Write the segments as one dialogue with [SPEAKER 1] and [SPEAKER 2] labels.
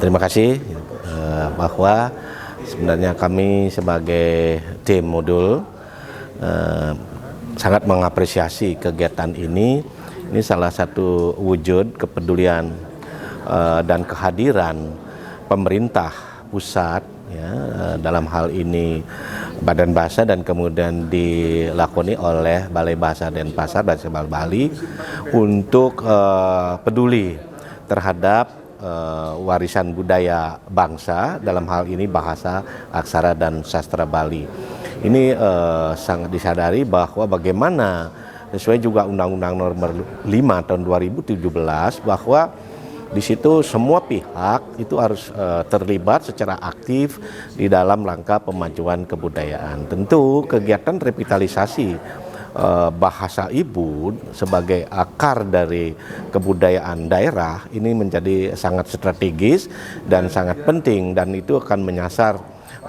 [SPEAKER 1] Terima kasih bahwa sebenarnya kami sebagai tim modul sangat mengapresiasi kegiatan ini. Ini salah satu wujud kepedulian dan kehadiran pemerintah pusat ya, dalam hal ini Badan Bahasa dan kemudian dilakoni oleh Balai Bahasa Denpasar dan Sebal Bali untuk peduli terhadap warisan budaya bangsa, dalam hal ini bahasa, aksara dan sastra Bali. Ini sangat disadari bahwa bagaimana sesuai juga Undang-Undang Nomor 5 tahun 2017 bahwa di situ semua pihak itu harus terlibat secara aktif di dalam rangka pemajuan kebudayaan. Tentu kegiatan revitalisasi bahasa ibu sebagai akar dari kebudayaan daerah ini menjadi sangat strategis dan sangat penting, dan itu akan menyasar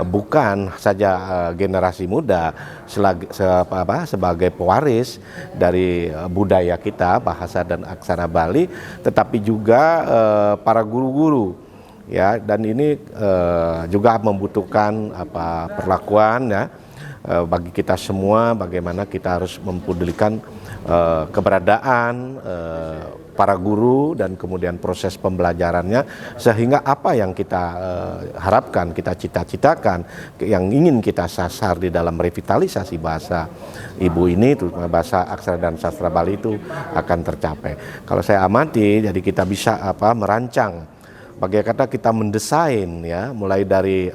[SPEAKER 1] bukan saja generasi muda sebagai pewaris dari budaya kita, bahasa dan aksara Bali, tetapi juga para guru-guru ya, dan ini juga membutuhkan perlakuan ya bagi kita semua, bagaimana kita harus mempedulikan keberadaan para guru dan kemudian proses pembelajarannya, sehingga apa yang kita harapkan, kita cita-citakan, yang ingin kita sasar di dalam revitalisasi bahasa ibu ini, terutama bahasa aksara dan sastra Bali itu akan tercapai. Kalau saya amati, jadi kita bisa merancang, bagaimana kita mendesain ya, mulai dari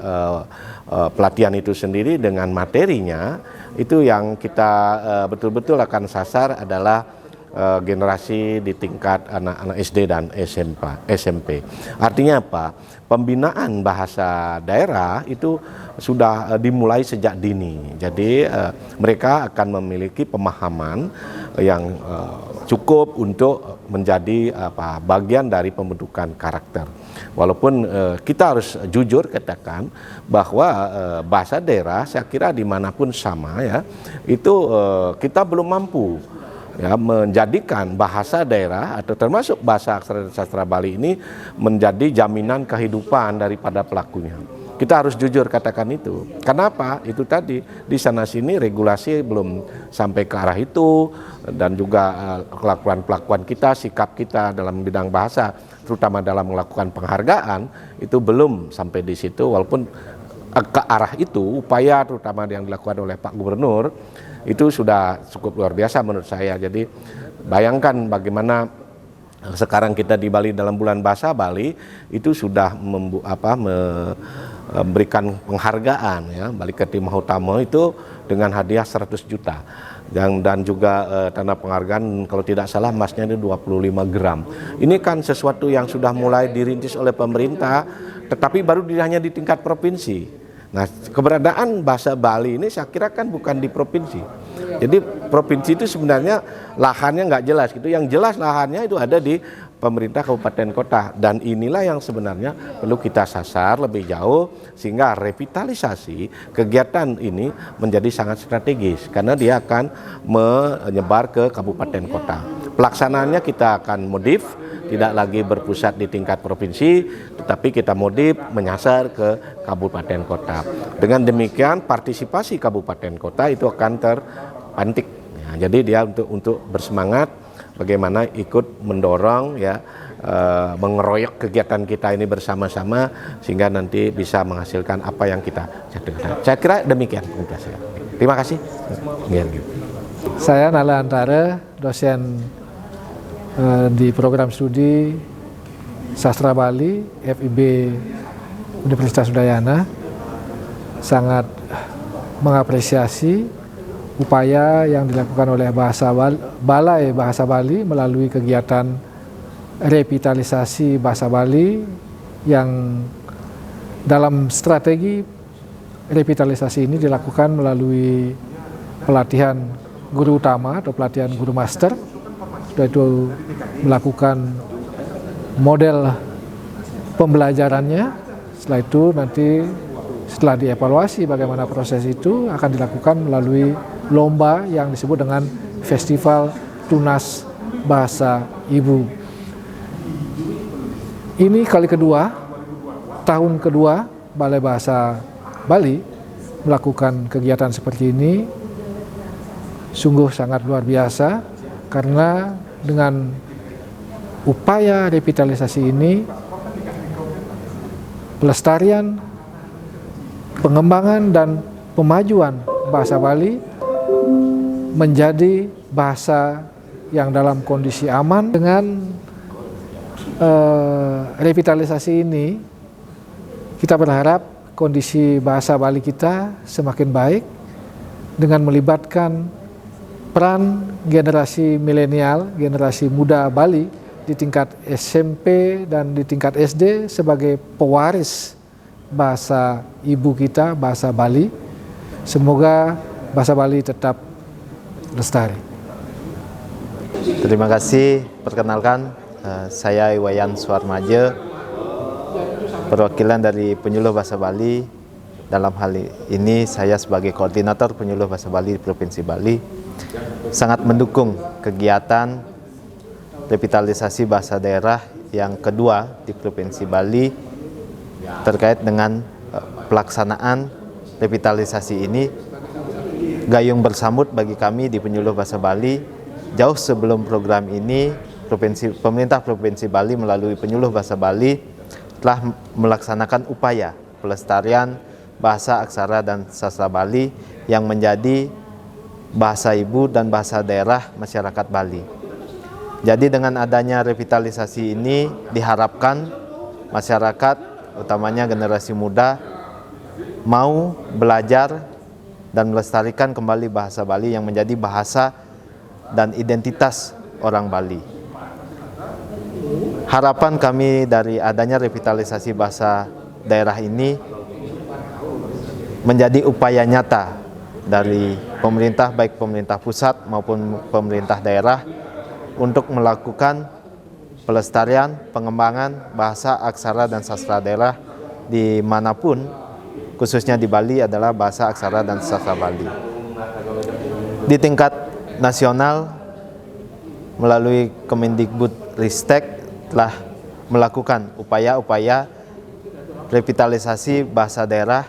[SPEAKER 1] pelatihan itu sendiri dengan materinya, itu yang kita betul-betul akan sasar adalah generasi di tingkat anak-anak SD dan SMP. Artinya apa? Pembinaan bahasa daerah itu sudah dimulai sejak dini. Jadi mereka akan memiliki pemahaman yang cukup untuk menjadi bagian dari pembentukan karakter. Walaupun kita harus jujur katakan bahwa bahasa daerah saya kira dimanapun sama ya, itu kita belum mampu ya menjadikan bahasa daerah atau termasuk bahasa aksara dan sastra Bali ini menjadi jaminan kehidupan daripada pelakunya. Kita harus jujur katakan itu. Kenapa? Itu tadi di sana sini regulasi belum sampai ke arah itu, dan juga kelakuan-pelakuan kita, sikap kita dalam bidang bahasa, terutama dalam melakukan penghargaan itu belum sampai di situ. Walaupun ke arah itu upaya terutama yang dilakukan oleh Pak Gubernur itu sudah cukup luar biasa menurut saya. Jadi bayangkan bagaimana sekarang kita di Bali dalam bulan bahasa Bali itu sudah memberikan penghargaan ya, Bali Ketimah Utama itu dengan hadiah 100 juta. Dan juga tanda penghargaan kalau tidak salah emasnya itu 25 gram. Ini kan sesuatu yang sudah mulai dirintis oleh pemerintah, tetapi baru hanya di tingkat provinsi. Nah, keberadaan bahasa Bali ini saya kira kan bukan di provinsi. Jadi provinsi itu sebenarnya lahannya nggak jelas gitu. Yang jelas lahannya itu ada di pemerintah kabupaten kota, dan inilah yang sebenarnya perlu kita sasar lebih jauh sehingga revitalisasi kegiatan ini menjadi sangat strategis karena dia akan menyebar ke kabupaten kota. Pelaksanaannya kita akan modif, tidak lagi berpusat di tingkat provinsi, tetapi kita modif menyasar ke kabupaten kota. Dengan demikian partisipasi kabupaten kota itu akan terpantik. Ya, jadi dia untuk bersemangat bagaimana ikut mendorong ya, mengeroyok kegiatan kita ini bersama-sama sehingga nanti bisa menghasilkan apa yang kita cita-citakan. Saya kira demikian. Terima kasih.
[SPEAKER 2] Saya Nala Antara, dosen di program studi Sastra Bali FIB Universitas Udayana, sangat mengapresiasi upaya yang dilakukan oleh Balai Bahasa Bali melalui kegiatan revitalisasi bahasa Bali yang dalam strategi revitalisasi ini dilakukan melalui pelatihan guru utama atau pelatihan guru master. Sudah itu melakukan model pembelajarannya. Setelah itu nanti setelah dievaluasi bagaimana proses itu akan dilakukan melalui lomba yang disebut dengan Festival Tunas Bahasa Ibu. Ini kali kedua tahun kedua Balai Bahasa Bali melakukan kegiatan seperti ini sungguh sangat luar biasa, karena dengan upaya revitalisasi ini pelestarian, pengembangan dan pemajuan bahasa Bali menjadi bahasa yang dalam kondisi aman. Dengan revitalisasi ini kita berharap kondisi bahasa Bali kita semakin baik dengan melibatkan peran generasi milenial, generasi muda Bali di tingkat SMP dan di tingkat SD sebagai pewaris bahasa ibu kita, bahasa Bali. Semoga bahasa Bali tetap lestari.
[SPEAKER 3] Terima kasih. Perkenalkan, saya Iwayan Suarmaje, perwakilan dari Penyuluh Bahasa Bali. Dalam hal ini saya sebagai koordinator Penyuluh Bahasa Bali di Provinsi Bali sangat mendukung kegiatan revitalisasi bahasa daerah yang kedua di Provinsi Bali terkait dengan pelaksanaan revitalisasi ini. Gayung bersambut bagi kami di Penyuluh Bahasa Bali. Jauh sebelum program ini, pemerintah Provinsi Bali melalui Penyuluh Bahasa Bali telah melaksanakan upaya pelestarian bahasa aksara dan sastra Bali yang menjadi bahasa ibu dan bahasa daerah masyarakat Bali. Jadi dengan adanya revitalisasi ini diharapkan masyarakat, utamanya generasi muda, mau belajar dan melestarikan kembali bahasa Bali yang menjadi bahasa dan identitas orang Bali. Harapan kami dari adanya revitalisasi bahasa daerah ini menjadi upaya nyata dari pemerintah, baik pemerintah pusat maupun pemerintah daerah, untuk melakukan pelestarian, pengembangan bahasa, aksara, dan sastra daerah dimanapun, khususnya di Bali adalah bahasa, aksara, dan sastra Bali. Di tingkat nasional, melalui Kemendikbudristek telah melakukan upaya-upaya revitalisasi bahasa daerah,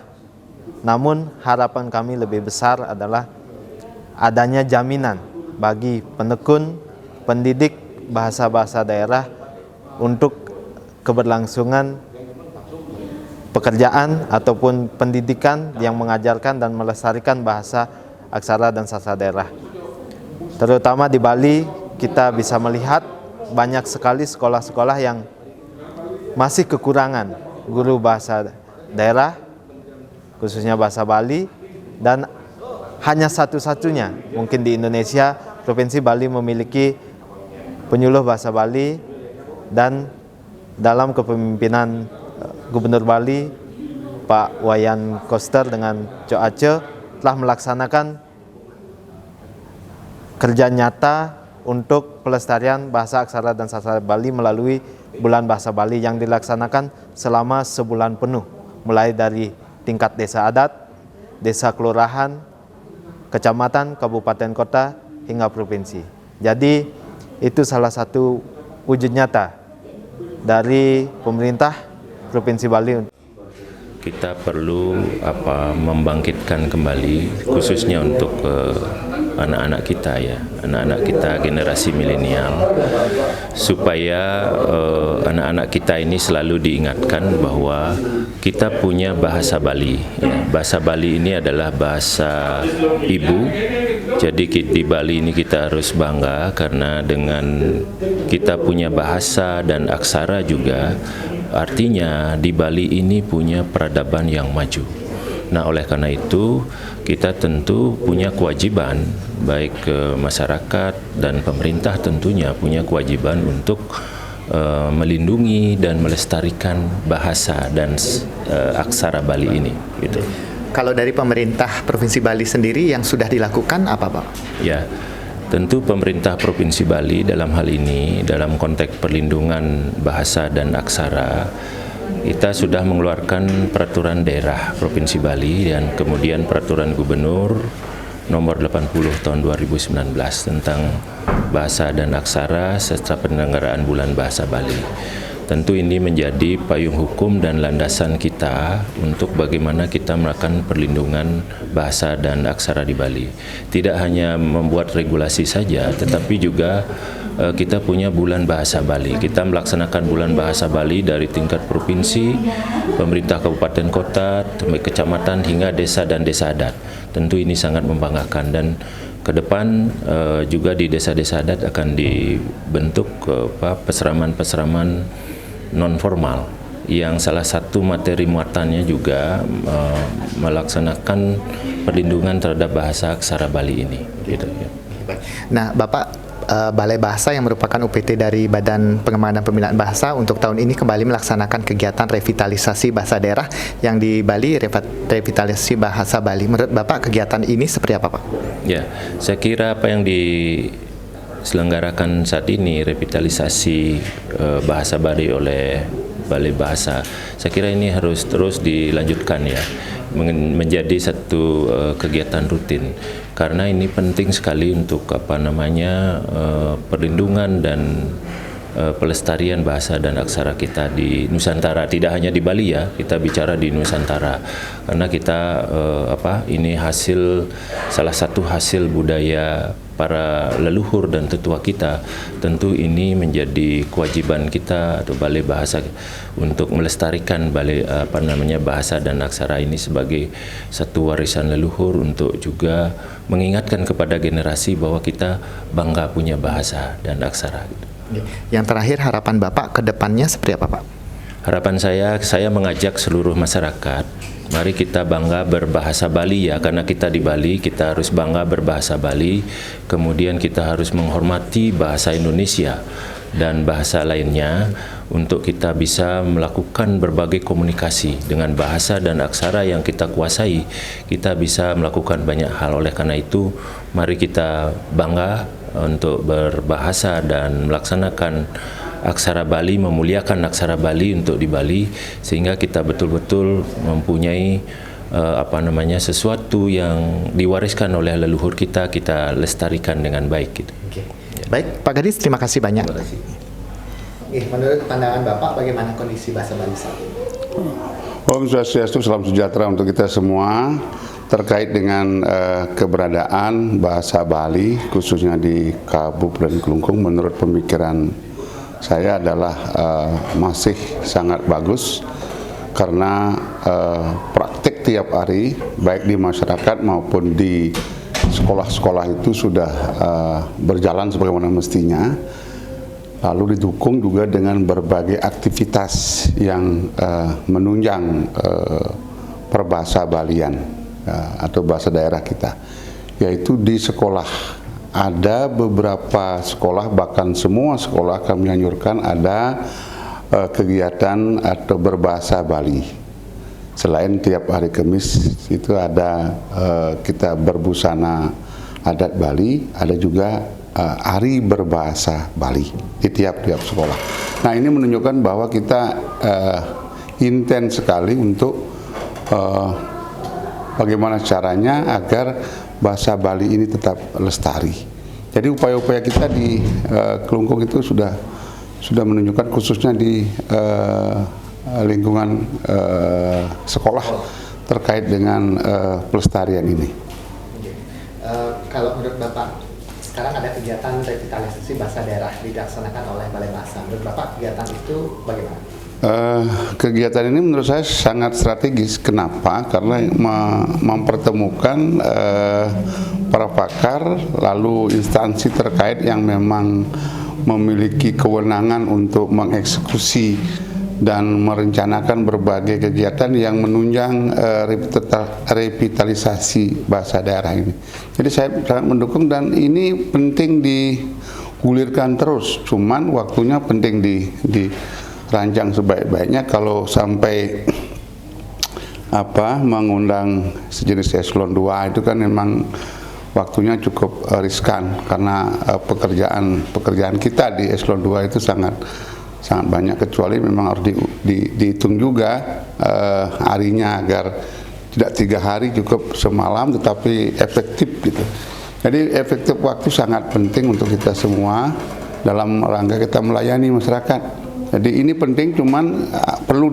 [SPEAKER 3] namun harapan kami lebih besar adalah adanya jaminan bagi penekun, pendidik bahasa-bahasa daerah untuk keberlangsungan pekerjaan ataupun pendidikan yang mengajarkan dan melestarikan bahasa, aksara, dan sastra daerah. Terutama di Bali, kita bisa melihat banyak sekali sekolah-sekolah yang masih kekurangan guru bahasa daerah, khususnya bahasa Bali, dan hanya satu-satunya mungkin di Indonesia, Provinsi Bali memiliki Penyuluh Bahasa Bali, dan dalam kepemimpinan Gubernur Bali Pak Wayan Koster dengan Co Aceh telah melaksanakan kerja nyata untuk pelestarian bahasa, aksara, dan sastra Bali melalui Bulan Bahasa Bali yang dilaksanakan selama sebulan penuh, mulai dari tingkat desa adat, desa kelurahan, kecamatan, kabupaten kota, hingga provinsi. Jadi itu salah satu wujud nyata dari pemerintah Provinsi Bali.
[SPEAKER 1] Kita perlu membangkitkan kembali, khususnya untuk anak-anak kita, ya, anak-anak kita generasi milenial, supaya anak-anak kita ini selalu diingatkan bahwa kita punya bahasa Bali, ya. Bahasa Bali ini adalah bahasa ibu. Jadi di Bali ini kita harus bangga karena dengan kita punya bahasa dan aksara juga, artinya di Bali ini punya peradaban yang maju. Nah, oleh karena itu kita tentu punya kewajiban, baik masyarakat dan pemerintah tentunya punya kewajiban untuk melindungi dan melestarikan bahasa dan aksara Bali ini, gitu.
[SPEAKER 4] Kalau dari pemerintah Provinsi Bali sendiri yang sudah dilakukan apa, Pak?
[SPEAKER 1] Ya, tentu pemerintah Provinsi Bali dalam hal ini, dalam konteks perlindungan bahasa dan aksara, kita sudah mengeluarkan peraturan daerah Provinsi Bali dan kemudian peraturan gubernur nomor 80 tahun 2019 tentang bahasa dan aksara serta penyelenggaraan Bulan Bahasa Bali.
[SPEAKER 5] Tentu ini menjadi payung hukum dan landasan kita untuk bagaimana kita melakukan perlindungan bahasa dan aksara di Bali. Tidak hanya membuat regulasi saja, tetapi juga kita punya bulan bahasa Bali. Kita melaksanakan bulan bahasa Bali dari tingkat provinsi, pemerintah kabupaten kota, kecamatan hingga desa dan desa adat. Tentu ini sangat membanggakan, dan ke depan juga di desa-desa adat akan dibentuk peseraman-peseraman non formal yang salah satu materi muatannya juga melaksanakan perlindungan terhadap bahasa aksara Bali ini. Gitu, ya.
[SPEAKER 4] Nah, Bapak, Balai Bahasa yang merupakan UPT dari Badan Pengembangan dan Pembinaan Bahasa untuk tahun ini kembali melaksanakan kegiatan revitalisasi bahasa daerah yang di Bali, revitalisasi bahasa Bali. Menurut Bapak, kegiatan ini seperti apa, Pak?
[SPEAKER 5] Ya, saya kira apa yang diselenggarakan saat ini, revitalisasi bahasa Bali oleh Balai Bahasa, saya kira ini harus terus dilanjutkan ya, menjadi satu kegiatan rutin, karena ini penting sekali untuk perlindungan dan pelestarian bahasa dan aksara kita di Nusantara. Tidak hanya di Bali ya, kita bicara di Nusantara, karena kita ini salah satu hasil budaya para leluhur dan tetua kita. Tentu ini menjadi kewajiban kita atau Balai Bahasa untuk melestarikan bahasa dan aksara ini sebagai satu warisan leluhur, untuk juga mengingatkan kepada generasi bahwa kita bangga punya bahasa dan aksara.
[SPEAKER 4] Yang terakhir, harapan Bapak ke depannya seperti apa, Pak?
[SPEAKER 5] Harapan saya mengajak seluruh masyarakat, mari kita bangga berbahasa Bali ya, karena kita di Bali, kita harus bangga berbahasa Bali. Kemudian kita harus menghormati bahasa Indonesia dan bahasa lainnya untuk kita bisa melakukan berbagai komunikasi dengan bahasa dan aksara yang kita kuasai. Kita bisa melakukan banyak hal. Oleh karena itu, mari kita bangga untuk berbahasa dan melaksanakan aksara Bali, memuliakan aksara Bali untuk di Bali, sehingga kita betul-betul mempunyai sesuatu yang diwariskan oleh leluhur kita lestarikan dengan baik gitu.
[SPEAKER 4] Oke. Baik, Pak Gadis, terima kasih banyak.
[SPEAKER 5] Terima kasih.
[SPEAKER 4] Menurut pandangan Bapak, bagaimana kondisi bahasa Bali saat ini?
[SPEAKER 6] Om Swastiastu, salam sejahtera untuk kita semua. Terkait dengan keberadaan bahasa Bali, khususnya di Kabupaten Kelungkung, menurut pemikiran saya adalah masih sangat bagus, karena praktik tiap hari, baik di masyarakat maupun di sekolah-sekolah itu sudah berjalan sebagaimana mestinya. Lalu didukung juga dengan berbagai aktivitas yang menunjang perbahasa Balian atau bahasa daerah kita, yaitu di sekolah. Ada beberapa sekolah, bahkan semua sekolah kami anjurkan ada kegiatan atau berbahasa Bali. Selain tiap hari Kamis itu ada kita berbusana adat Bali, ada juga hari berbahasa Bali di tiap-tiap sekolah. Nah, ini menunjukkan bahwa kita intens sekali untuk bagaimana caranya agar bahasa Bali ini tetap lestari. Jadi upaya-upaya kita di Kelungkung itu sudah menunjukkan, khususnya di lingkungan sekolah terkait dengan pelestarian ini.
[SPEAKER 4] Kalau menurut Bapak, sekarang ada kegiatan revitalisasi bahasa daerah dilaksanakan oleh Balai Bahasa. Menurut Bapak, kegiatan itu bagaimana?
[SPEAKER 6] Kegiatan ini menurut saya sangat strategis. Kenapa? Karena mempertemukan para pakar, lalu instansi terkait yang memang memiliki kewenangan untuk mengeksekusi dan merencanakan berbagai kegiatan yang menunjang revitalisasi bahasa daerah ini. Jadi saya sangat mendukung, dan ini penting digulirkan terus. Cuman waktunya penting dirancang sebaik-baiknya. Kalau sampai mengundang sejenis eselon 2 itu kan memang waktunya cukup riskan, karena pekerjaan kita di eselon 2 itu sangat banyak, kecuali memang harus dihitung juga harinya agar tidak 3 hari, cukup semalam tetapi efektif gitu. Jadi efektif waktu sangat penting untuk kita semua dalam rangka kita melayani masyarakat. Jadi ini penting, cuman perlu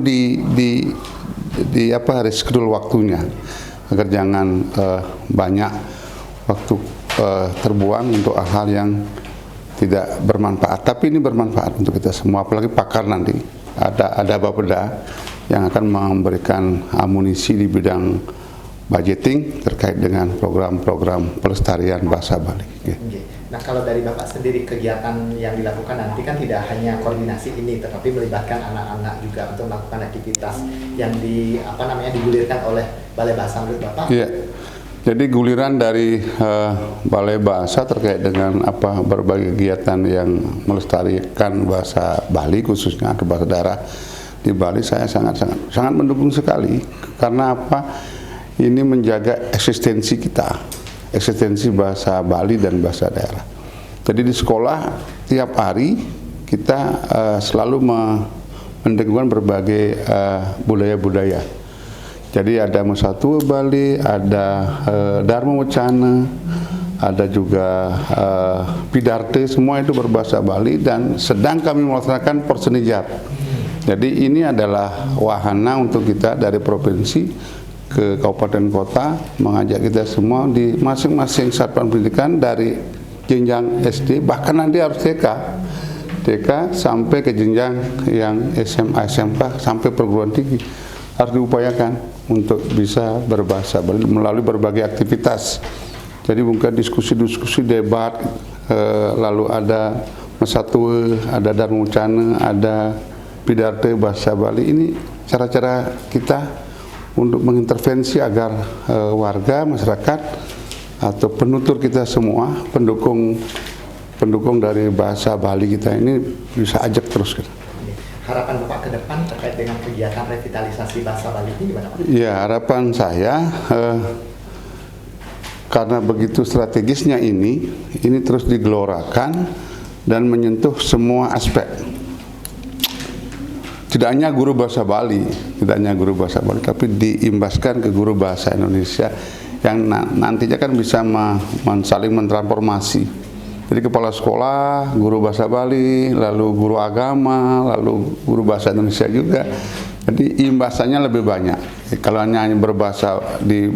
[SPEAKER 6] reschedule waktunya agar jangan banyak waktu terbuang untuk hal yang tidak bermanfaat. Tapi ini bermanfaat untuk kita semua, apalagi pakar nanti ada Bapeda yang akan memberikan amunisi di bidang budgeting terkait dengan program-program pelestarian bahasa Bali.
[SPEAKER 4] Nah, kalau dari Bapak sendiri, kegiatan yang dilakukan nanti kan tidak hanya koordinasi ini, tetapi melibatkan anak-anak juga untuk melakukan aktivitas yang digulirkan oleh Balai Bahasa menurut Bapak?
[SPEAKER 6] Iya. Jadi guliran dari Balai Bahasa terkait dengan berbagai kegiatan yang melestarikan bahasa Bali, khususnya atau bahasa daerah di Bali, saya sangat mendukung sekali. Karena ini menjaga eksistensi kita, eksistensi bahasa Bali dan bahasa daerah. Jadi di sekolah tiap hari kita selalu mendengarkan berbagai budaya-budaya. Jadi ada Mesatua Bali, ada Dharma Wacana, ada juga Pidarte, semua itu berbahasa Bali, dan sedang kami melaksanakan Persenijat. Jadi ini adalah wahana untuk kita dari provinsi ke kabupaten kota, mengajak kita semua di masing-masing satuan pendidikan dari jenjang SD, bahkan nanti harus TK sampai ke jenjang yang SMA, SMK sampai perguruan tinggi, harus diupayakan untuk bisa berbahasa Bali melalui berbagai aktivitas. Jadi bukan diskusi-diskusi, debat, lalu ada Mesatua, ada Dharma Wacana, ada Pidarte bahasa Bali. Ini cara-cara kita untuk mengintervensi agar warga, masyarakat, atau penutur kita semua, pendukung dari bahasa Bali kita ini bisa ajak terus.
[SPEAKER 4] Harapan Bapak ke depan terkait dengan kegiatan revitalisasi bahasa Bali ini gimana Pak?
[SPEAKER 6] Ya, harapan saya karena begitu strategisnya ini terus digelorakan dan menyentuh semua aspek. Tidak hanya guru bahasa Bali, tapi diimbaskan ke guru bahasa Indonesia yang nantinya kan bisa saling mentransformasi. Jadi kepala sekolah, guru bahasa Bali, lalu guru agama, lalu guru bahasa Indonesia juga. Jadi imbasannya lebih banyak. Kalau hanya berbahasa di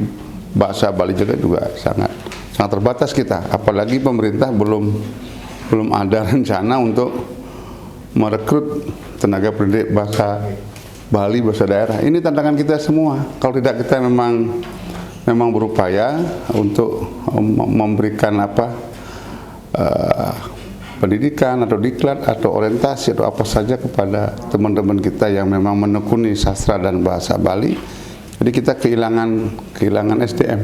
[SPEAKER 6] bahasa Bali juga sangat terbatas kita. Apalagi pemerintah belum ada rencana untuk merekrut tenaga pendidik bahasa Bali, bahasa daerah. Ini tantangan kita semua. Kalau tidak, kita memang berupaya untuk memberikan pendidikan atau diklat atau orientasi atau apa saja kepada teman-teman kita yang memang menekuni sastra dan bahasa Bali. Jadi kita kehilangan SDM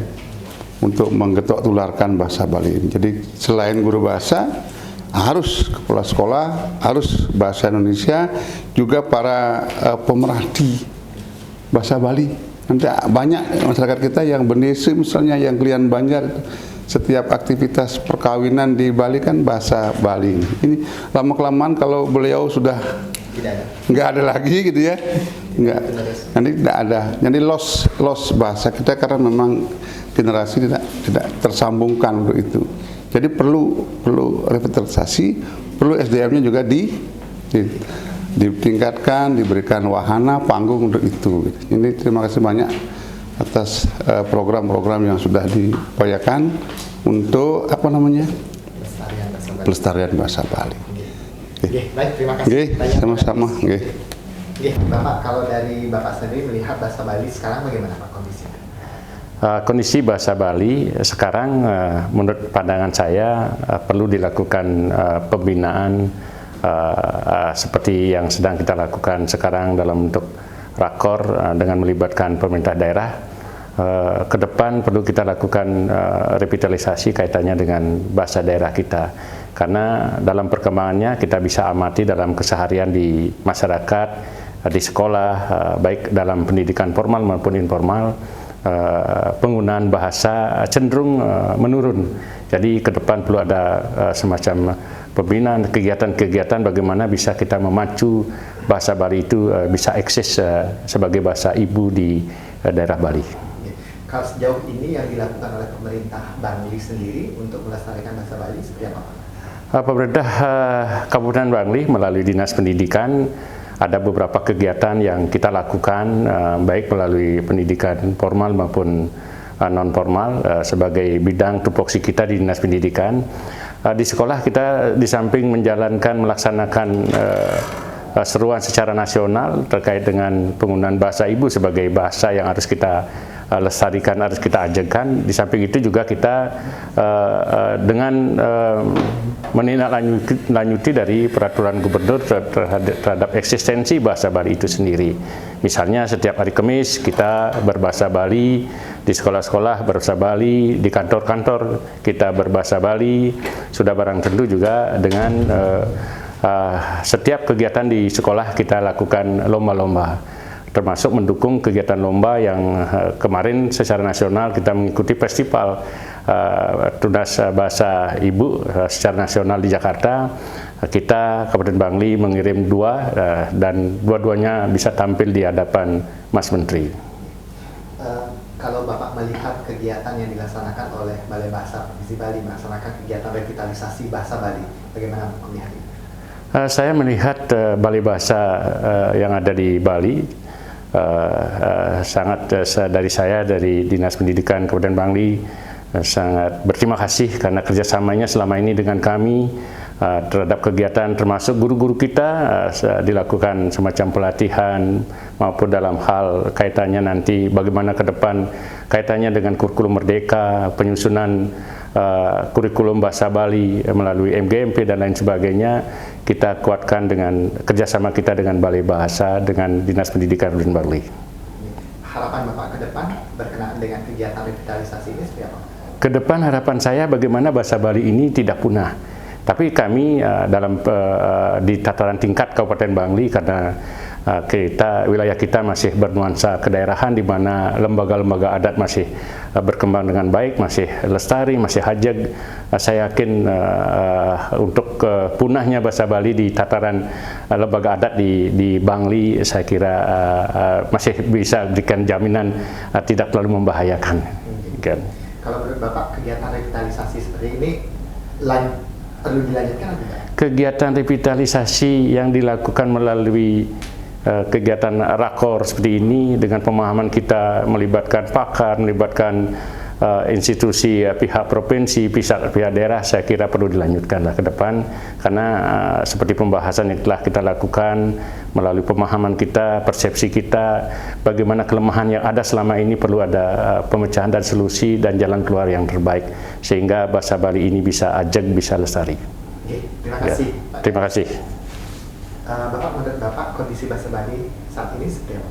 [SPEAKER 6] untuk menggetok tularkan bahasa Bali ini. Jadi selain guru bahasa, harus kepala sekolah, harus bahasa Indonesia, juga para pemerhati bahasa Bali. Nanti banyak masyarakat kita yang bendesi misalnya, yang Kelian Banjar, setiap aktivitas perkawinan di Bali kan bahasa Bali. Ini lama-kelamaan kalau beliau sudah nggak ada lagi gitu ya, nggak, nanti tidak ada. Jadi loss bahasa kita karena memang generasi tidak tersambungkan untuk itu. Jadi perlu revitalisasi, perlu SDM-nya juga ditingkatkan, diberikan wahana, panggung untuk itu. Ini terima kasih banyak atas program-program yang sudah diupayakan untuk pelestarian bahasa Bali.
[SPEAKER 4] Baik, terima kasih.
[SPEAKER 6] Sama-sama.
[SPEAKER 4] Bapak, kalau dari Bapak sendiri melihat bahasa Bali sekarang bagaimana Pak kondisinya?
[SPEAKER 7] Kondisi bahasa Bali sekarang menurut pandangan saya perlu dilakukan pembinaan seperti yang sedang kita lakukan sekarang dalam bentuk rakor dengan melibatkan pemerintah daerah. Ke depan perlu kita lakukan revitalisasi kaitannya dengan bahasa daerah kita, karena dalam perkembangannya kita bisa amati dalam keseharian di masyarakat, di sekolah, baik dalam pendidikan formal maupun informal. Penggunaan bahasa cenderung menurun. Jadi ke depan perlu ada semacam pembinaan, kegiatan-kegiatan bagaimana bisa kita memacu bahasa Bali itu bisa eksis sebagai bahasa ibu di daerah Bali.
[SPEAKER 4] Kalau sejauh ini yang dilakukan oleh pemerintah Bali sendiri untuk melestarikan bahasa Bali seperti apa?
[SPEAKER 7] Pemerintah Kabupaten Bangli melalui Dinas Pendidikan ada beberapa kegiatan yang kita lakukan, baik melalui pendidikan formal maupun non formal sebagai bidang tupoksi kita di Dinas Pendidikan. Di sekolah kita di samping melaksanakan seruan secara nasional terkait dengan penggunaan bahasa ibu sebagai bahasa yang harus kita lestarikan, harus kita ajarkan. Di samping itu juga kita dengan menindaklanjuti dari peraturan gubernur terhadap eksistensi bahasa Bali itu sendiri. Misalnya setiap hari Kamis kita berbahasa Bali, di sekolah-sekolah berbahasa Bali, di kantor-kantor kita berbahasa Bali. Sudah barang tentu juga dengan setiap kegiatan di sekolah kita lakukan lomba-lomba, termasuk mendukung kegiatan lomba yang kemarin secara nasional kita mengikuti festival tunas bahasa ibu secara nasional di Jakarta. Kita Kabupaten Bangli mengirim 2 dan dua-duanya bisa tampil di hadapan Mas Menteri.
[SPEAKER 4] Kalau Bapak melihat kegiatan yang dilaksanakan oleh Balai Bahasa Provinsi Bali melaksanakan kegiatan revitalisasi bahasa Bali, bagaimana Bapak melihat ini?
[SPEAKER 7] Saya melihat Balai Bahasa yang ada di Bali dari Dinas Pendidikan Kabupaten Bangli sangat berterima kasih karena kerjasamanya selama ini dengan kami terhadap kegiatan, termasuk guru-guru kita dilakukan semacam pelatihan maupun dalam hal kaitannya nanti bagaimana ke depan kaitannya dengan kurikulum merdeka, penyusunan kurikulum bahasa Bali melalui MGMP dan lain sebagainya. Kita kuatkan dengan kerjasama kita dengan Balai Bahasa, dengan Dinas Pendidikan Kabupaten Bangli.
[SPEAKER 4] Harapan Bapak ke depan berkenaan dengan kegiatan revitalisasi ini seperti apa?
[SPEAKER 7] Ke depan harapan saya bagaimana bahasa Bali ini tidak punah. Tapi kami di tataran tingkat Kabupaten Bangli, karena wilayah kita masih bernuansa kedaerahan di mana lembaga-lembaga adat masih berkembang dengan baik, masih lestari, masih hajag. Saya yakin untuk punahnya bahasa Bali di tataran lembaga adat di Bangli, saya kira masih bisa berikan jaminan tidak terlalu membahayakan.
[SPEAKER 4] Kalau menurut Bapak kegiatan revitalisasi seperti ini perlu dilanjutkan atau tidak? Kegiatan
[SPEAKER 7] revitalisasi yang dilakukan melalui kegiatan rakor seperti ini dengan pemahaman kita melibatkan pakar, melibatkan institusi pihak provinsi, pihak daerah, saya kira perlu dilanjutkanlah ke depan karena seperti pembahasan yang telah kita lakukan melalui pemahaman kita, persepsi kita, bagaimana kelemahan yang ada selama ini perlu ada pemecahan dan solusi dan jalan keluar yang terbaik sehingga bahasa Bali ini bisa ajeg, bisa lestari.
[SPEAKER 4] Terima kasih.
[SPEAKER 7] Ya, terima kasih.
[SPEAKER 4] Bapak, menurut Bapak kondisi bahasa Bali saat ini seperti apa?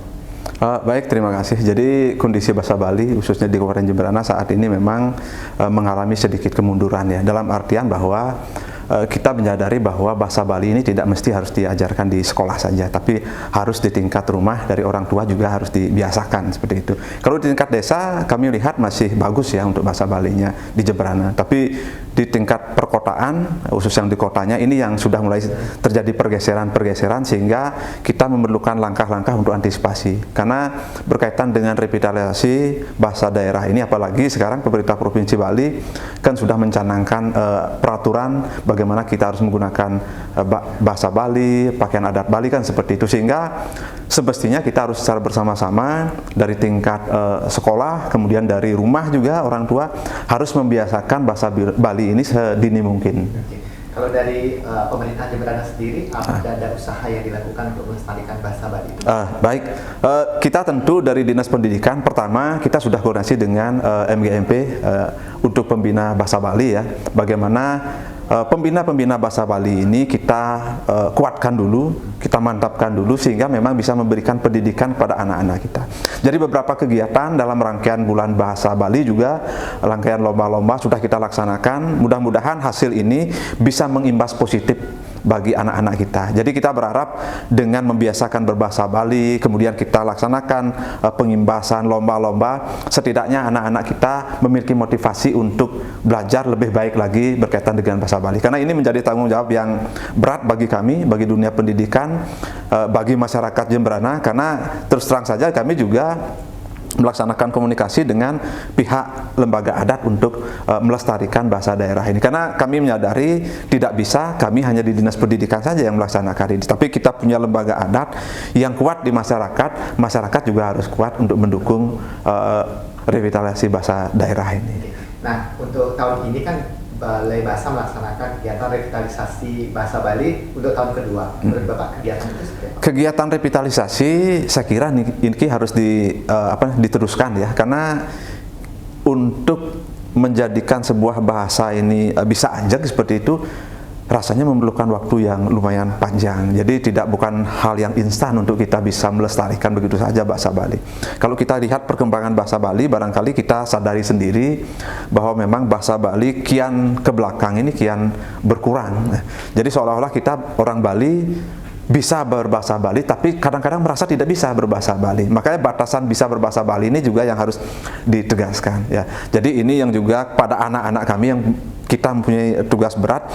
[SPEAKER 8] Baik, terima kasih. Jadi kondisi bahasa Bali khususnya di Kabupaten Jemberana saat ini memang mengalami sedikit kemunduran ya. Dalam artian bahwa kita menyadari bahwa bahasa Bali ini tidak mesti harus diajarkan di sekolah saja, tapi harus di tingkat rumah dari orang tua juga harus dibiasakan seperti itu. Kalau di tingkat desa kami lihat masih bagus ya untuk bahasa Balinya di Jemberana, tapi di tingkat perkotaan, khusus yang di kotanya ini yang sudah mulai terjadi pergeseran sehingga kita memerlukan langkah-langkah untuk antisipasi. Karena berkaitan dengan revitalisasi bahasa daerah ini, apalagi sekarang pemerintah Provinsi Bali kan sudah mencanangkan peraturan bagaimana kita harus menggunakan bahasa Bali, pakaian adat Bali kan seperti itu, sehingga semestinya kita harus secara bersama-sama dari tingkat sekolah, kemudian dari rumah juga orang tua harus membiasakan bahasa Bali ini sedini mungkin.
[SPEAKER 4] Kalau dari pemerintah Jemberana sendiri, ada usaha yang dilakukan untuk melestarikan bahasa Bali?
[SPEAKER 8] Baik, kita tentu dari Dinas Pendidikan, pertama kita sudah koordinasi dengan MGMP untuk pembina bahasa Bali ya. Bagaimana pembina bahasa Bali ini kita kuatkan dulu, kita mantapkan dulu sehingga memang bisa memberikan pendidikan pada anak-anak kita. Jadi beberapa kegiatan dalam rangkaian bulan bahasa Bali juga, rangkaian lomba-lomba sudah kita laksanakan. Mudah-mudahan hasil ini bisa mengimbas positif bagi anak-anak kita. Jadi kita berharap dengan membiasakan berbahasa Bali, kemudian kita laksanakan pengimbasan lomba-lomba, setidaknya anak-anak kita memiliki motivasi untuk belajar lebih baik lagi berkaitan dengan bahasa Bali. Karena ini menjadi tanggung jawab yang berat bagi kami, bagi dunia pendidikan, bagi masyarakat Jemberana, karena terus terang saja kami juga melaksanakan komunikasi dengan pihak lembaga adat untuk melestarikan bahasa daerah ini. Karena kami menyadari tidak bisa kami hanya di Dinas Pendidikan saja yang melaksanakan ini, tapi kita punya lembaga adat yang kuat di masyarakat, masyarakat juga harus kuat untuk mendukung revitalisasi bahasa daerah ini.
[SPEAKER 4] Nah, untuk tahun ini kan Balai Bahasa melaksanakan kegiatan revitalisasi bahasa Bali untuk tahun kedua. Menurut Bapak kegiatan itu seperti apa?
[SPEAKER 8] Kegiatan revitalisasi saya kira ini harus diteruskan ya, karena untuk menjadikan sebuah bahasa ini bisa anjak seperti itu rasanya memerlukan waktu yang lumayan panjang. Jadi bukan hal yang instan untuk kita bisa melestarikan begitu saja bahasa Bali. Kalau kita lihat perkembangan bahasa Bali, barangkali kita sadari sendiri bahwa memang bahasa Bali kian ke belakang ini kian berkurang. Jadi seolah-olah kita orang Bali bisa berbahasa Bali, tapi kadang-kadang merasa tidak bisa berbahasa Bali. Makanya batasan bisa berbahasa Bali ini juga yang harus ditegaskan ya. Jadi ini yang juga pada anak-anak kami yang kita mempunyai tugas berat,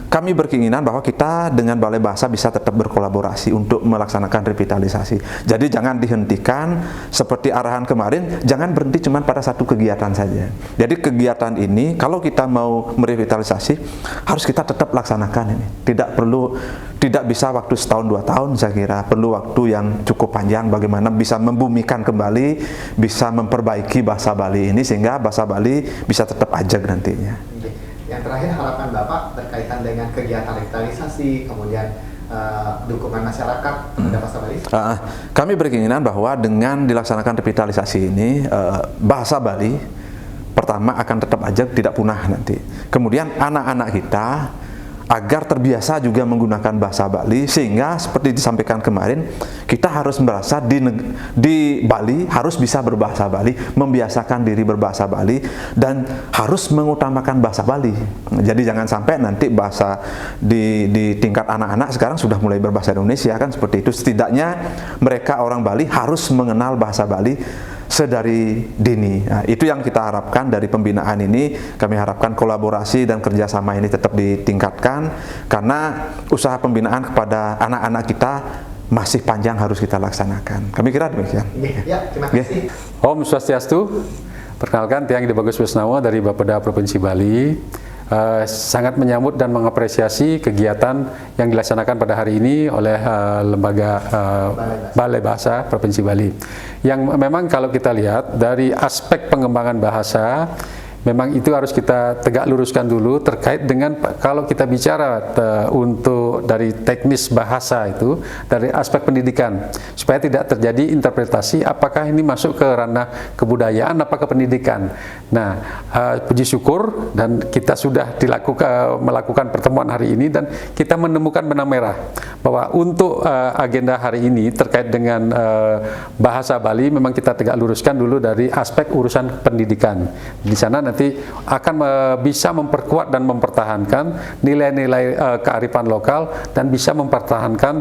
[SPEAKER 8] kami berkeinginan bahwa kita dengan Balai Bahasa bisa tetap berkolaborasi untuk melaksanakan revitalisasi. Jadi jangan dihentikan seperti arahan kemarin, jangan berhenti cuma pada satu kegiatan saja. Jadi kegiatan ini kalau kita mau merevitalisasi harus kita tetap laksanakan ini. Tidak bisa waktu setahun 2 tahun, saya kira perlu waktu yang cukup panjang bagaimana bisa membumikan kembali, bisa memperbaiki bahasa Bali ini sehingga bahasa Bali bisa tetap ajak nantinya.
[SPEAKER 4] Yang terakhir, harapan Bapak berkaitan dengan kegiatan revitalisasi, kemudian dukungan masyarakat terhadap bahasa Bali?
[SPEAKER 8] Kami berkeinginan bahwa dengan dilaksanakan revitalisasi ini, bahasa Bali pertama akan tetap ajak, tidak punah nanti. Kemudian anak-anak kita agar terbiasa juga menggunakan bahasa Bali, sehingga seperti disampaikan kemarin, kita harus merasa di Bali harus bisa berbahasa Bali, membiasakan diri berbahasa Bali, dan harus mengutamakan bahasa Bali. Jadi jangan sampai nanti bahasa di tingkat anak-anak sekarang sudah mulai berbahasa Indonesia, kan seperti itu. Setidaknya mereka orang Bali harus mengenal bahasa Bali sedari dini. Nah, itu yang kita harapkan dari pembinaan ini. Kami harapkan kolaborasi dan kerjasama ini tetap ditingkatkan, karena usaha pembinaan kepada anak-anak kita masih panjang harus kita laksanakan. Kami kira demikian.
[SPEAKER 4] Ya, terima kasih.
[SPEAKER 7] Om Swastiastu. Perkenalkan, Tiang Edi Bagus Wisnawa dari Bapeda Provinsi Bali. Sangat menyambut dan mengapresiasi kegiatan yang dilaksanakan pada hari ini oleh lembaga Balai Bahasa Provinsi Bali. Yang memang kalau kita lihat dari aspek pengembangan bahasa, memang itu harus kita tegak luruskan dulu terkait dengan kalau kita bicara untuk dari teknis bahasa itu dari aspek pendidikan, supaya tidak terjadi interpretasi apakah ini masuk ke ranah kebudayaan apa ke pendidikan. Nah, puji syukur dan kita sudah melakukan pertemuan hari ini dan kita menemukan benang merah bahwa untuk agenda hari ini terkait dengan bahasa Bali memang kita tegak luruskan dulu dari aspek urusan pendidikan. Di sana nanti akan bisa memperkuat dan mempertahankan nilai-nilai kearifan lokal dan bisa mempertahankan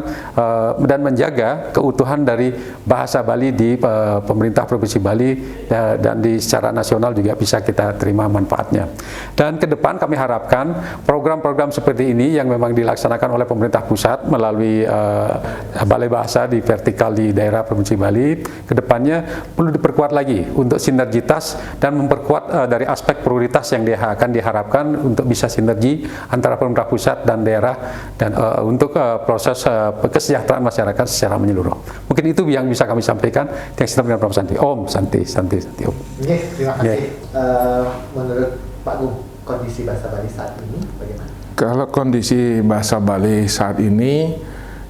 [SPEAKER 7] dan menjaga keutuhan dari bahasa Bali di pemerintah Provinsi Bali dan di secara nasional juga bisa kita terima manfaatnya. Dan ke depan kami harapkan program-program seperti ini yang memang dilaksanakan oleh pemerintah pusat melalui Balai Bahasa di vertikal di daerah Provinsi Bali, ke depannya perlu diperkuat lagi untuk sinergitas dan memperkuat dari aspek prioritas yang akan diharapkan untuk bisa sinergi antara pemerintah pusat dan daerah dan untuk proses kesejahteraan masyarakat secara menyeluruh. Mungkin itu yang bisa kami sampaikan. Yang dengan Prof. Santi. Om Santi Om.
[SPEAKER 4] Terima kasih. Menurut Pak Gung, kondisi bahasa Bali saat ini bagaimana?
[SPEAKER 9] Kalau kondisi bahasa Bali saat ini,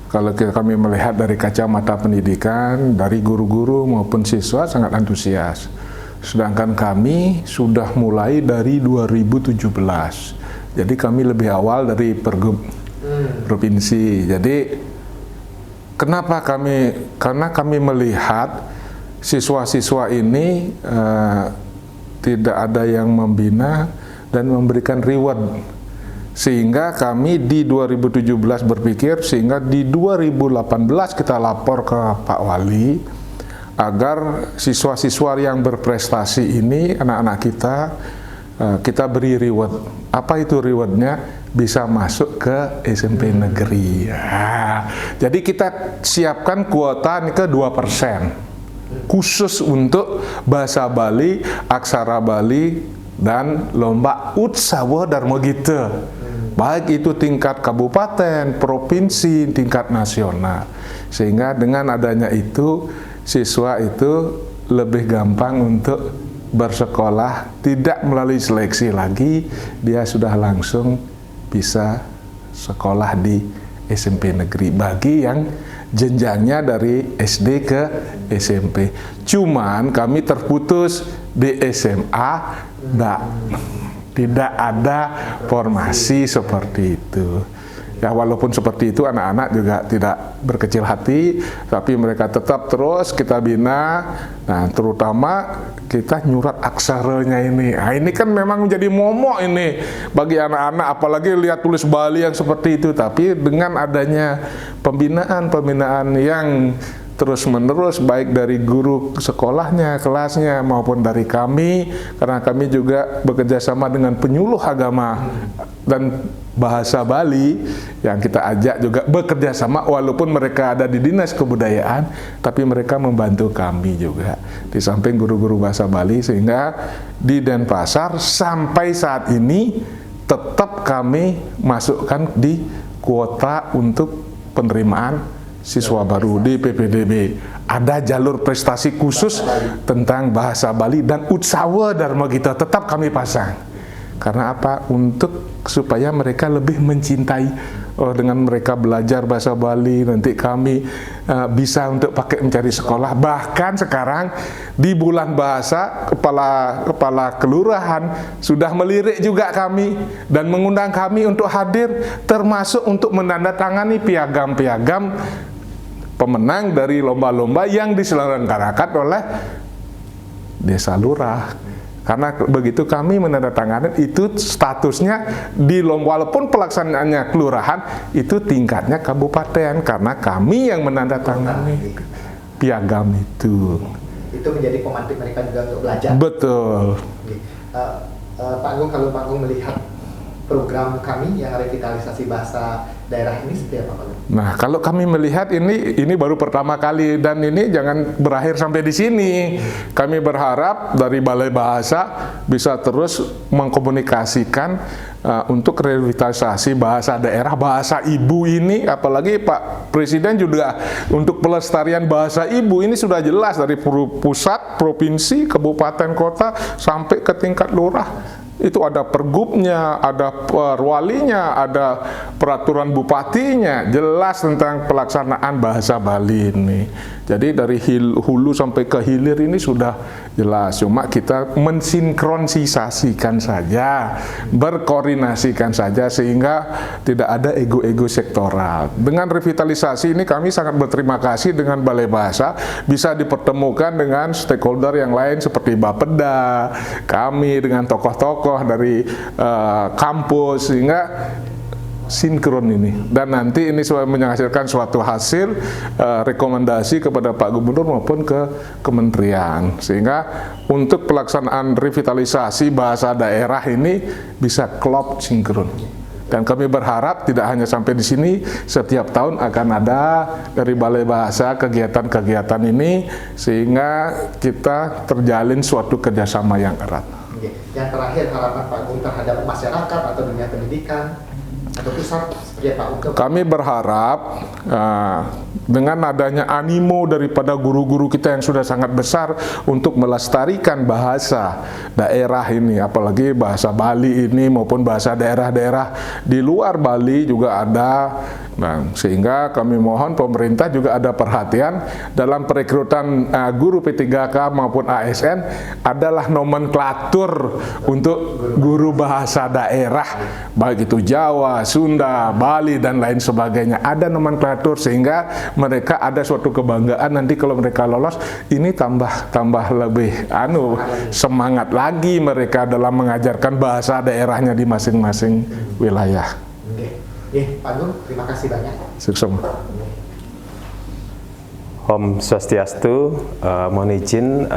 [SPEAKER 9] kalau kami melihat dari kacamata pendidikan, dari guru-guru maupun siswa sangat antusias. Sedangkan kami sudah mulai dari 2017. Jadi kami lebih awal dari Pergub provinsi. Jadi kenapa karena kami melihat siswa-siswa ini tidak ada yang membina dan memberikan reward. Sehingga kami di 2017 berpikir, sehingga di 2018 kita lapor ke Pak Wali agar siswa-siswa yang berprestasi ini, anak-anak kita beri reward. Apa itu rewardnya? Bisa masuk ke SMP negeri. Jadi kita siapkan kuota ke 2%. khusus untuk bahasa Bali, aksara Bali, dan lomba Utsawa Dharma Gita. Baik itu tingkat kabupaten, provinsi, tingkat nasional. Sehingga dengan adanya itu, siswa itu lebih gampang untuk bersekolah, tidak melalui seleksi lagi, dia sudah langsung bisa sekolah di SMP negeri bagi yang jenjangnya dari SD ke SMP. Cuman kami terputus di SMA, tidak ada formasi seperti itu. Ya, walaupun seperti itu anak-anak juga tidak berkecil hati, tapi mereka tetap terus kita bina. Nah, terutama kita nyurat aksaranya ini. Nah, ini kan memang menjadi momok ini bagi anak-anak, apalagi lihat tulis Bali yang seperti itu. Tapi dengan adanya pembinaan yang terus-menerus, baik dari guru sekolahnya, kelasnya, maupun dari kami, karena kami juga bekerja sama dengan penyuluh agama dan bahasa Bali yang kita ajak juga bekerja sama, walaupun mereka ada di Dinas Kebudayaan, tapi mereka membantu kami juga di samping guru-guru bahasa Bali, sehingga di Denpasar sampai saat ini tetap kami masukkan di kuota untuk penerimaan siswa baru di PPDB. Ada jalur prestasi khusus tentang bahasa Bali dan Utsawa Dharma Gita tetap kami pasang. Karena apa? Untuk supaya mereka lebih mencintai. Dengan mereka belajar bahasa Bali, nanti kami bisa untuk pakai mencari sekolah. Bahkan sekarang di bulan bahasa, kepala kelurahan sudah melirik juga kami dan mengundang kami untuk hadir, termasuk untuk menandatangani piagam-piagam pemenang dari lomba-lomba yang diselenggarakan oleh desa lurah. Karena begitu kami menandatangani, itu statusnya di lomba, walaupun pelaksanaannya kelurahan, itu tingkatnya kabupaten, karena kami yang menandatangani piagam itu.
[SPEAKER 4] Itu menjadi pemantik mereka juga untuk belajar.
[SPEAKER 9] Betul.
[SPEAKER 4] Pak Agung, kalau Pak Agung melihat program kami yang revitalisasi bahasa daerah ini seperti apa, Pak Agung?
[SPEAKER 9] Nah, kalau kami melihat ini baru pertama kali, dan ini jangan berakhir sampai di sini. Kami berharap dari Balai Bahasa bisa terus mengkomunikasikan untuk revitalisasi bahasa daerah, bahasa ibu ini, apalagi Pak Presiden juga untuk pelestarian bahasa ibu ini sudah jelas dari pusat, provinsi, kabupaten, kota sampai ke tingkat lurah. Itu ada pergubnya, ada perwalinya, ada peraturan bupatinya, jelas tentang pelaksanaan bahasa Bali ini. Jadi dari hulu sampai ke hilir ini sudah jelas, cuma kita mensinkronisasikan saja, berkoordinasikan saja, sehingga tidak ada ego-ego sektoral. Dengan revitalisasi ini kami sangat berterima kasih dengan Balai Bahasa bisa dipertemukan dengan stakeholder yang lain seperti Bapeda, kami dengan tokoh-tokoh dari kampus, sehingga sinkron ini, dan nanti ini menghasilkan suatu hasil rekomendasi kepada Pak Gubernur maupun ke kementerian, sehingga untuk pelaksanaan revitalisasi bahasa daerah ini bisa klop sinkron. Dan kami berharap tidak hanya sampai di sini, setiap tahun akan ada dari Balai Bahasa kegiatan-kegiatan ini, sehingga kita terjalin suatu kerjasama yang erat.
[SPEAKER 4] Yang terakhir, harapan Pak Agung terhadap masyarakat atau dunia pendidikan atau pusat seperti apa?
[SPEAKER 9] Kami berharap dengan adanya animo daripada guru-guru kita yang sudah sangat besar untuk melestarikan bahasa daerah ini, apalagi bahasa Bali ini maupun bahasa daerah-daerah di luar Bali juga ada. Nah, sehingga kami mohon pemerintah juga ada perhatian dalam perekrutan guru P3K maupun ASN, adalah nomenklatur untuk guru bahasa daerah, baik itu Jawa, Sunda, Bali, dan lain sebagainya. Ada nomenklatur sehingga mereka ada suatu kebanggaan nanti kalau mereka lolos, ini tambah lebih semangat lagi mereka dalam mengajarkan bahasa daerahnya di masing-masing wilayah.
[SPEAKER 4] Pak Agung, terima kasih banyak.
[SPEAKER 9] Sukses.
[SPEAKER 10] Om Swastiastu, mohon izin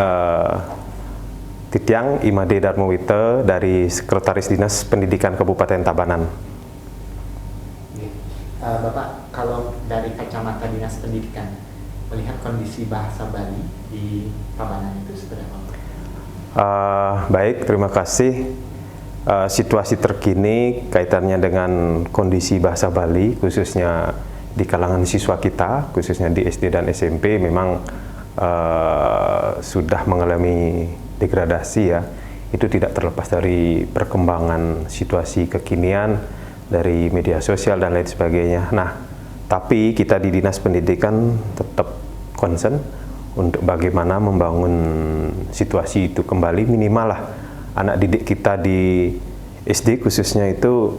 [SPEAKER 10] Titiang Imade Darmawita dari Sekretaris Dinas Pendidikan Kabupaten Tabanan.
[SPEAKER 4] Bapak, kalau dari kacamata Dinas Pendidikan,
[SPEAKER 11] melihat kondisi bahasa Bali di Tabanan itu seperti apa?
[SPEAKER 10] Baik, terima kasih. Situasi terkini kaitannya dengan kondisi bahasa Bali, khususnya di kalangan siswa kita, khususnya di SD dan SMP, memang sudah mengalami degradasi ya. Itu tidak terlepas dari perkembangan situasi kekinian dari media sosial dan lain sebagainya. Nah, tapi kita di Dinas Pendidikan tetap concern untuk bagaimana membangun situasi itu kembali, minimal lah anak didik kita di SD khususnya itu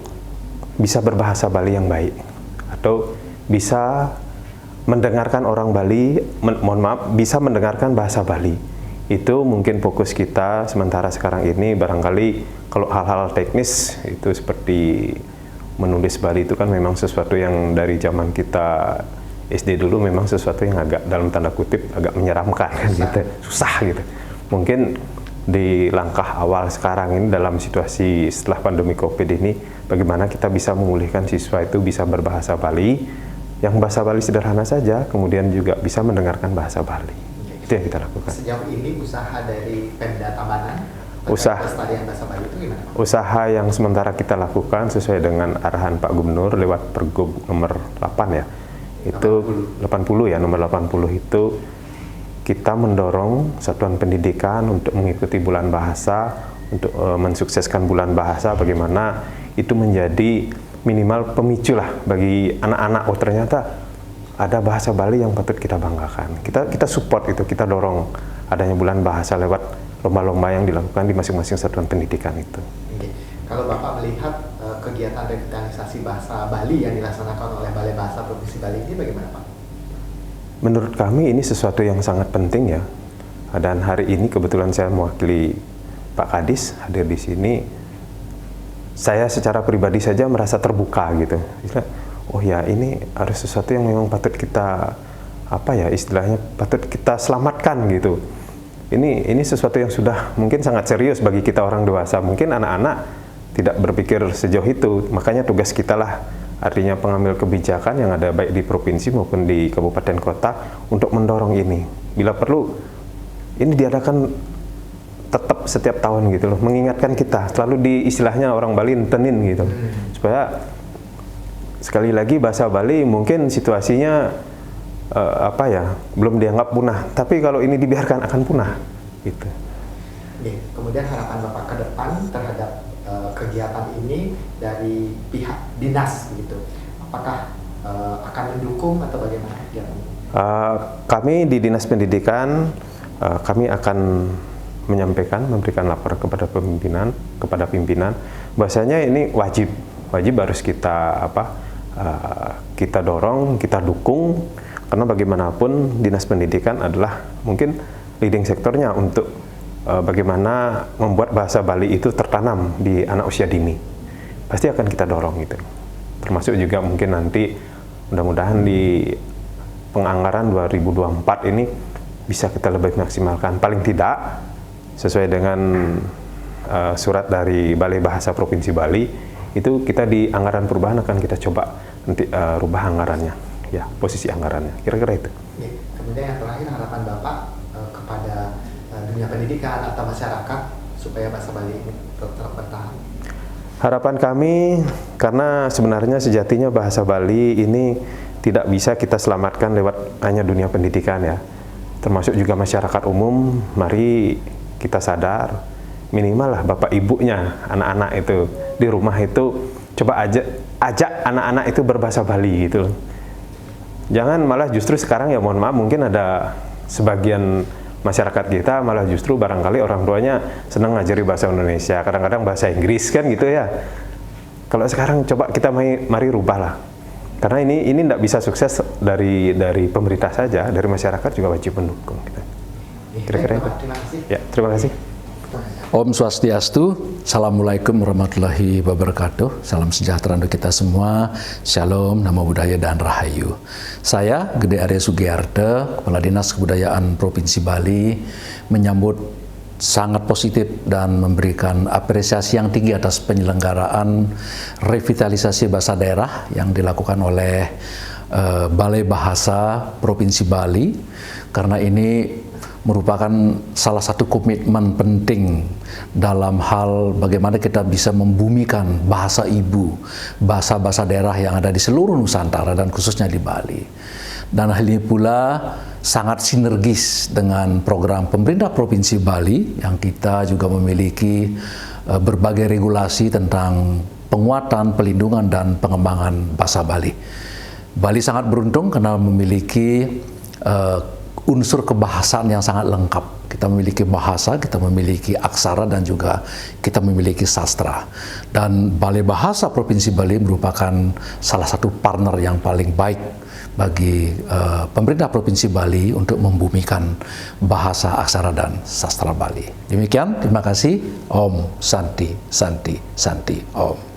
[SPEAKER 10] bisa berbahasa Bali yang baik, atau bisa mendengarkan orang Bali, bisa mendengarkan bahasa Bali. Itu mungkin fokus kita sementara sekarang ini. Barangkali kalau hal-hal teknis itu seperti menulis Bali itu kan memang sesuatu yang dari zaman kita SD dulu memang sesuatu yang agak dalam tanda kutip agak menyeramkan kan gitu, susah gitu. Mungkin di langkah awal sekarang ini dalam situasi setelah pandemi Covid ini, bagaimana kita bisa memulihkan siswa itu bisa berbahasa Bali, yang bahasa Bali sederhana saja, kemudian juga bisa mendengarkan bahasa Bali. Itu yang kita lakukan.
[SPEAKER 11] Sejauh ini usaha dari Pemda Tabanan pelestarian bahasa Bali itu gimana, Pak?
[SPEAKER 10] Usaha yang sementara kita lakukan sesuai dengan arahan Pak Gubernur lewat Pergub nomor 8 ya. Itu 80 ya, nomor 80 itu kita mendorong satuan pendidikan untuk mengikuti bulan bahasa, untuk mensukseskan bulan bahasa, bagaimana itu menjadi minimal pemicu lah bagi anak-anak. Oh ternyata ada bahasa Bali yang patut kita banggakan. Kita support itu, kita dorong adanya bulan bahasa lewat lomba-lomba yang dilakukan di masing-masing satuan pendidikan itu.
[SPEAKER 11] Kalau Bapak melihat kegiatan revitalisasi bahasa Bali yang dilaksanakan oleh Balai Bahasa Provinsi Bali ini bagaimana, Pak?
[SPEAKER 10] Menurut kami ini sesuatu yang sangat penting ya. Dan hari ini kebetulan saya mewakili Pak Kadis hadir di sini. Saya secara pribadi saja merasa terbuka gitu. Oh ya, ini harus sesuatu yang memang patut kita istilahnya patut kita selamatkan gitu. Ini sesuatu yang sudah mungkin sangat serius bagi kita orang dewasa. Mungkin anak-anak tidak berpikir sejauh itu, makanya tugas kita lah, artinya pengambil kebijakan yang ada baik di provinsi maupun di kabupaten kota untuk mendorong ini. Bila perlu, ini diadakan tetap setiap tahun gitu loh, mengingatkan kita, selalu di istilahnya orang Bali entenin gitu, supaya sekali lagi bahasa Bali mungkin situasinya belum dianggap punah, tapi kalau ini dibiarkan akan punah gitu.
[SPEAKER 11] Kemudian harapan Bapak ke depan terhadap kegiatan ini dari pihak dinas gitu, apakah akan mendukung atau bagaimana kegiatan ini?
[SPEAKER 10] Kami di Dinas Pendidikan kami akan memberikan laporan kepada pimpinan bahwasanya ini wajib harus kita kita dorong, kita dukung, karena bagaimanapun Dinas Pendidikan adalah mungkin leading sektornya untuk bagaimana membuat bahasa Bali itu tertanam di anak usia dini. Pasti akan kita dorong gitu. Termasuk juga mungkin nanti mudah-mudahan di penganggaran 2024 ini bisa kita lebih maksimalkan. Paling tidak sesuai dengan surat dari Balai Bahasa Provinsi Bali, itu kita di anggaran perubahan akan kita coba nanti rubah anggarannya, ya posisi anggarannya. Kira-kira itu.
[SPEAKER 11] Kemudian yang terakhir, harapan Bapak kepada dunia pendidikan atau masyarakat supaya bahasa Bali ini tetap bertahan?
[SPEAKER 10] Harapan kami, karena sebenarnya sejatinya bahasa Bali ini tidak bisa kita selamatkan lewat hanya dunia pendidikan ya, termasuk juga masyarakat umum. Mari kita sadar, minimal lah bapak ibunya, anak-anak itu di rumah itu coba ajak anak-anak itu berbahasa Bali gitu. Jangan malah justru sekarang ya mohon maaf, mungkin ada sebagian masyarakat kita malah justru barangkali orang tuanya senang ngajari bahasa Indonesia, kadang-kadang bahasa Inggris kan gitu ya. Kalau sekarang coba kita mari rubahlah, karena ini tidak bisa sukses dari pemerintah saja, dari masyarakat juga wajib mendukung. Kira-kira itu. Ya, terima kasih.
[SPEAKER 12] Om Swastiastu, Assalamualaikum warahmatullahi wabarakatuh. Salam sejahtera untuk kita semua. Shalom, Namo Buddhaya dan Rahayu. Saya Gede Arya Sugiyarte, Kepala Dinas Kebudayaan Provinsi Bali, menyambut sangat positif dan memberikan apresiasi yang tinggi atas penyelenggaraan revitalisasi bahasa daerah yang dilakukan oleh Balai Bahasa Provinsi Bali, karena ini merupakan salah satu komitmen penting dalam hal bagaimana kita bisa membumikan bahasa ibu, bahasa-bahasa daerah yang ada di seluruh Nusantara dan khususnya di Bali. Dan hal ini pula sangat sinergis dengan program pemerintah Provinsi Bali yang kita juga memiliki berbagai regulasi tentang penguatan, pelindungan, dan pengembangan bahasa Bali. Bali sangat beruntung karena memiliki unsur kebahasaan yang sangat lengkap. Kita memiliki bahasa, kita memiliki aksara, dan juga kita memiliki sastra. Dan Balai Bahasa Provinsi Bali merupakan salah satu partner yang paling baik bagi pemerintah Provinsi Bali untuk membumikan bahasa, aksara, dan sastra Bali. Demikian, terima kasih. Om Santi, Santi, Santi, Om.